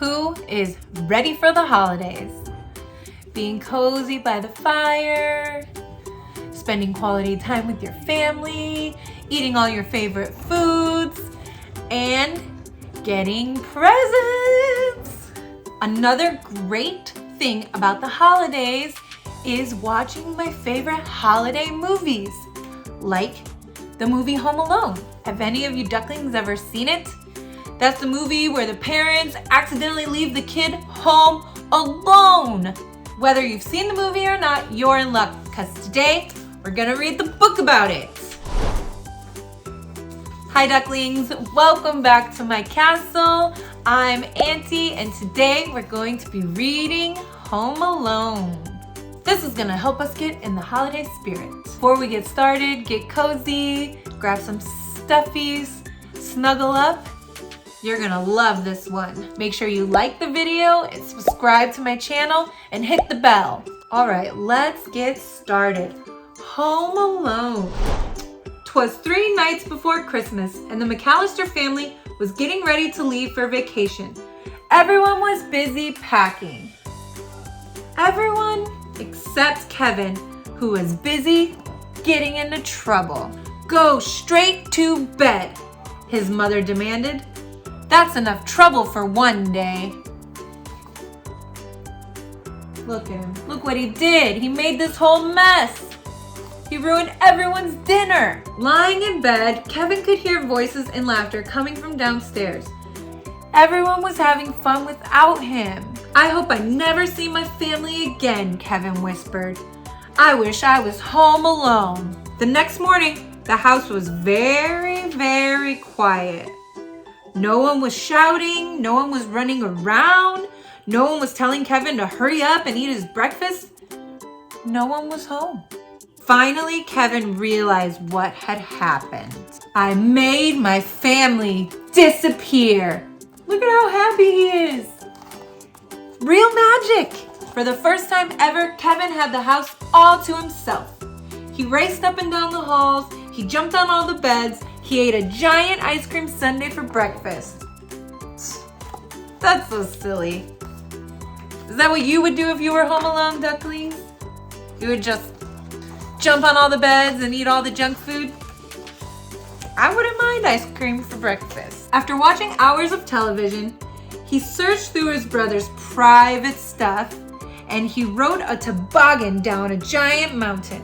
Who is ready for the holidays? Being cozy by the fire, spending quality time with your family, eating all your favorite foods, and getting presents. Another great thing about the holidays is watching my favorite holiday movies, like the movie Home Alone. Have any of you ducklings ever seen it? That's the movie where the parents accidentally leave the kid home alone. Whether you've seen the movie or not, you're in luck, because today we're gonna read the book about it. Hi ducklings, welcome back to my castle. I'm Auntie, and today we're going to be reading Home Alone. This is gonna help us get in the holiday spirit. Before we get started, get cozy, grab some stuffies, snuggle up. You're gonna love this one. Make sure you like the video and subscribe to my channel and hit the bell. All right, let's get started. Home Alone. 'Twas 3 nights before Christmas, and the McCallister family was getting ready to leave for vacation. Everyone was busy packing. Everyone except Kevin, who was busy getting into trouble. Go straight to bed, his mother demanded. That's enough trouble for one day. Look at him. Look what he did. He made this whole mess. He ruined everyone's dinner. Lying in bed, Kevin could hear voices and laughter coming from downstairs. Everyone was having fun without him. I hope I never see my family again, Kevin whispered. I wish I was home alone. The next morning, the house was very, very quiet. No one was shouting, no one was running around, no one was telling Kevin to hurry up and eat his breakfast. No one was home. Finally, Kevin realized what had happened. I made my family disappear. Look at how happy he is. Real magic. For the first time ever, Kevin had the house all to himself. He raced up and down the halls, he jumped on all the beds, he ate a giant ice cream sundae for breakfast. That's so silly. Is that what you would do if you were home alone, ducklings? You would just jump on all the beds and eat all the junk food? I wouldn't mind ice cream for breakfast. After watching hours of television, he searched through his brother's private stuff and he rode a toboggan down a giant mountain.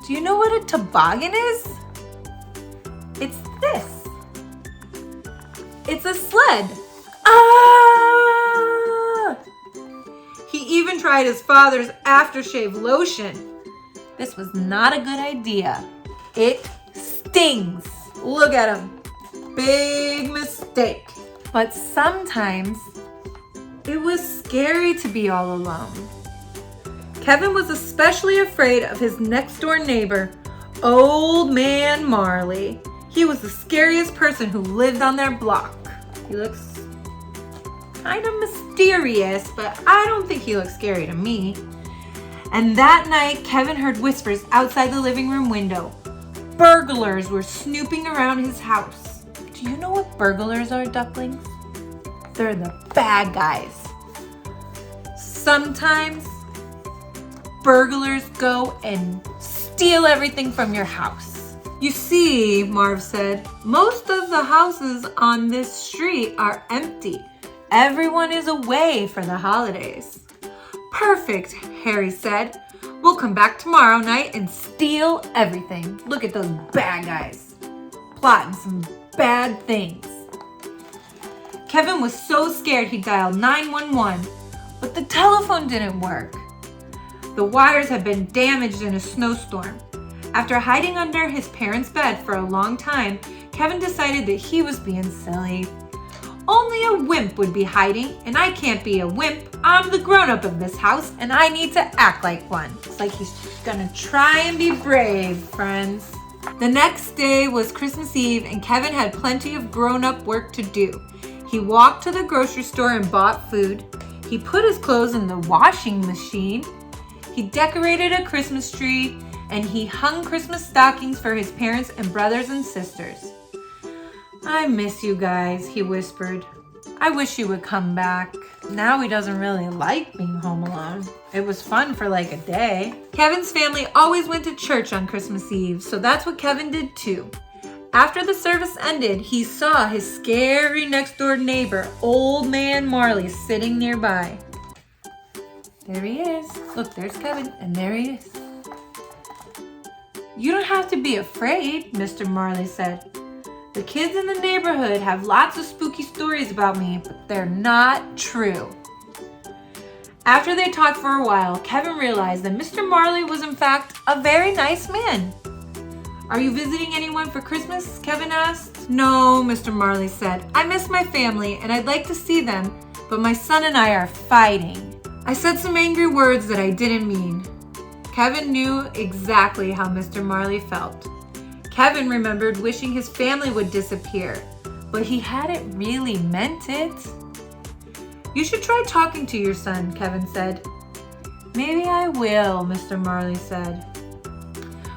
Do you know what a toboggan is? It's this. It's a sled. Ah! He even tried his father's aftershave lotion. This was not a good idea. It stings. Look at him. Big mistake. But sometimes it was scary to be all alone. Kevin was especially afraid of his next door neighbor, Old Man Marley. He was the scariest person who lived on their block. He looks kind of mysterious, but I don't think he looks scary to me. And that night, Kevin heard whispers outside the living room window. Burglars were snooping around his house. Do you know what burglars are, ducklings? They're the bad guys. Sometimes burglars go and steal everything from your house. You see, Marv said, most of the houses on this street are empty. Everyone is away for the holidays. Perfect, Harry said. We'll come back tomorrow night and steal everything. Look at those bad guys, plotting some bad things. Kevin was so scared he dialed 911, but the telephone didn't work. The wires had been damaged in a snowstorm. After hiding under his parents' bed for a long time, Kevin decided that he was being silly. Only a wimp would be hiding, and I can't be a wimp. I'm the grown-up of this house, and I need to act like one. Looks like he's gonna try and be brave, friends. The next day was Christmas Eve, and Kevin had plenty of grown-up work to do. He walked to the grocery store and bought food. He put his clothes in the washing machine. He decorated a Christmas tree, and he hung Christmas stockings for his parents and brothers and sisters. I miss you guys, he whispered. I wish you would come back. Now he doesn't really like being home alone. It was fun for like a day. Kevin's family always went to church on Christmas Eve, so that's what Kevin did too. After the service ended, he saw his scary next door neighbor, Old Man Marley, sitting nearby. There he is. Look, there's Kevin, and there he is. You don't have to be afraid, Mr. Marley said. The kids in the neighborhood have lots of spooky stories about me, but they're not true. After they talked for a while, Kevin realized that Mr. Marley was in fact a very nice man. Are you visiting anyone for Christmas? Kevin asked. No, Mr. Marley said. I miss my family and I'd like to see them, but my son and I are fighting. I said some angry words that I didn't mean. Kevin knew exactly how Mr. Marley felt. Kevin remembered wishing his family would disappear, but he hadn't really meant it. You should try talking to your son, Kevin said. Maybe I will, Mr. Marley said.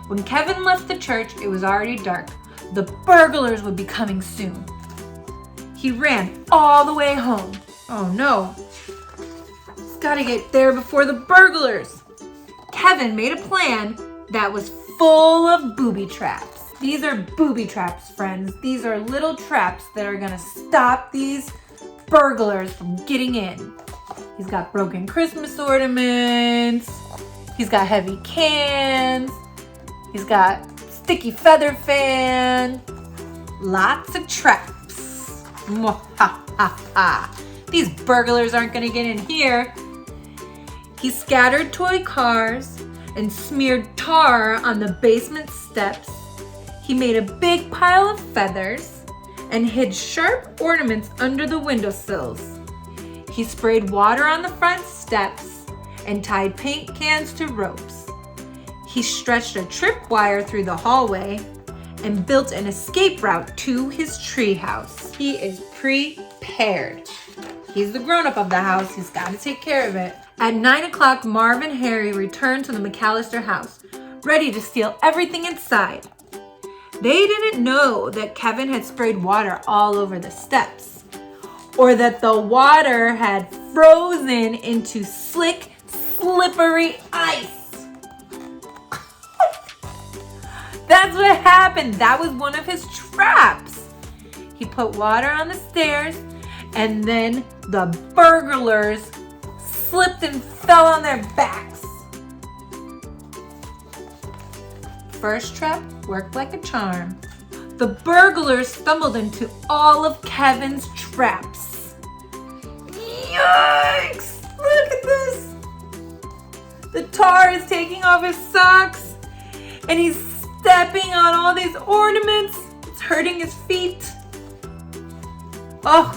When Kevin left the church, it was already dark. The burglars would be coming soon. He ran all the way home. Oh no. He's gotta get there before the burglars. Kevin made a plan that was full of booby traps. These are booby traps, friends. These are little traps that are gonna stop these burglars from getting in. He's got broken Christmas ornaments. He's got heavy cans. He's got sticky feather fan. Lots of traps. These burglars aren't gonna get in here. He scattered toy cars and smeared tar on the basement steps. He made a big pile of feathers and hid sharp ornaments under the windowsills. He sprayed water on the front steps and tied paint cans to ropes. He stretched a tripwire through the hallway and built an escape route to his treehouse. He is prepared. He's the grown-up of the house. He's got to take care of it. At 9 o'clock, Marv and Harry returned to the McCallister house, ready to steal everything inside. They didn't know that Kevin had sprayed water all over the steps, or that the water had frozen into slick, slippery ice. That's what happened. That was one of his traps. He put water on the stairs, and then the burglars slipped and fell on their backs. First trap worked like a charm. The burglars stumbled into all of Kevin's traps. Yikes! Look at this! The tar is taking off his socks, and he's stepping on all these ornaments. It's hurting his feet. Oh,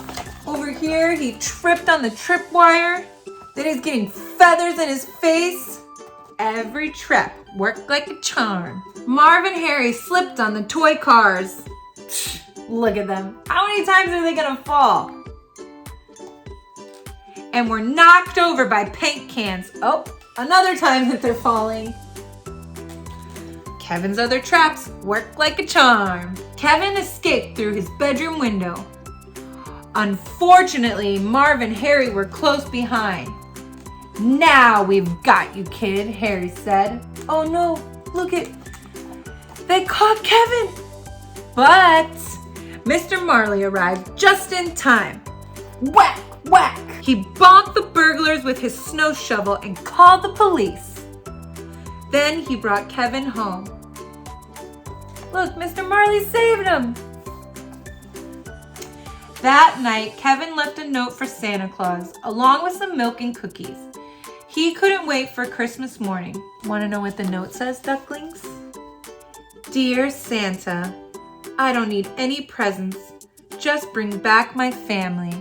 over here he tripped on the tripwire. Then he's getting feathers in his face. Every trap worked like a charm. Marv and Harry slipped on the toy cars. Look at them. How many times are they gonna fall? And were knocked over by paint cans. Oh, another time that they're falling. Kevin's other traps worked like a charm. Kevin escaped through his bedroom window. Unfortunately, Marv and Harry were close behind. Now we've got you, kid, Harry said. Oh no, look it. They caught Kevin. But Mr. Marley arrived just in time. Whack, whack. He bonked the burglars with his snow shovel and called the police. Then he brought Kevin home. Look, Mr. Marley saved him. That night, Kevin left a note for Santa Claus, along with some milk and cookies. He couldn't wait for Christmas morning. Want to know what the note says, ducklings? Dear Santa, I don't need any presents. Just bring back my family.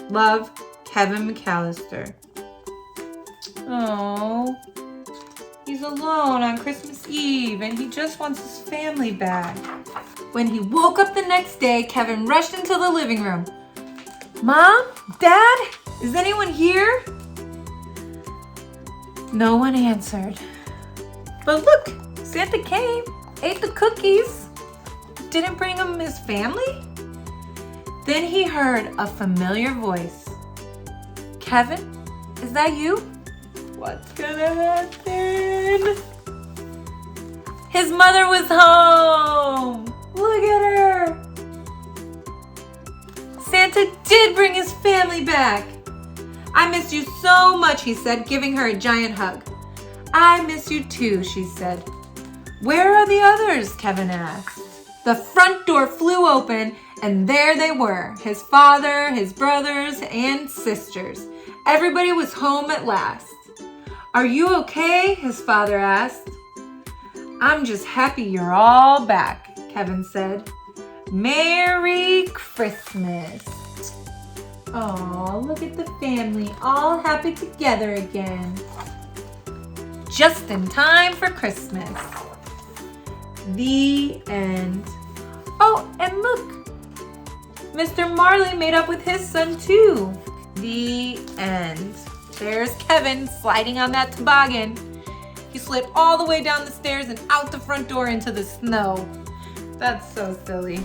Love, Kevin McCallister. Oh, he's alone on Christmas Eve and he just wants his family back. When he woke up the next day, Kevin rushed into the living room. Mom? Dad? Is anyone here? No one answered. But look, Santa came, ate the cookies, didn't bring him his family. Then he heard a familiar voice. Kevin, is that you? What's gonna happen? His mother was home! Look at her! Santa did bring his family back! I missed you so much, he said, giving her a giant hug. I miss you too, she said. Where are the others? Kevin asked. The front door flew open, and there they were, his father, his brothers, and sisters. Everybody was home at last. Are you okay? His father asked. I'm just happy you're all back, Kevin said. Merry Christmas. Oh, look at the family all happy together again. Just in time for Christmas. The end. Oh, and look. Mr. Marley made up with his son too. The end. There's Kevin sliding on that toboggan. He slid all the way down the stairs and out the front door into the snow. That's so silly.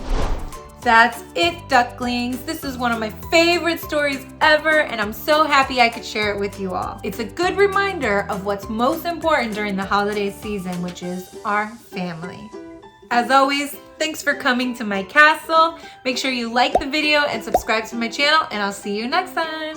That's it, ducklings. This is one of my favorite stories ever, and I'm so happy I could share it with you all. It's a good reminder of what's most important during the holiday season, which is our family. As always, thanks for coming to my castle. Make sure you like the video and subscribe to my channel, and I'll see you next time.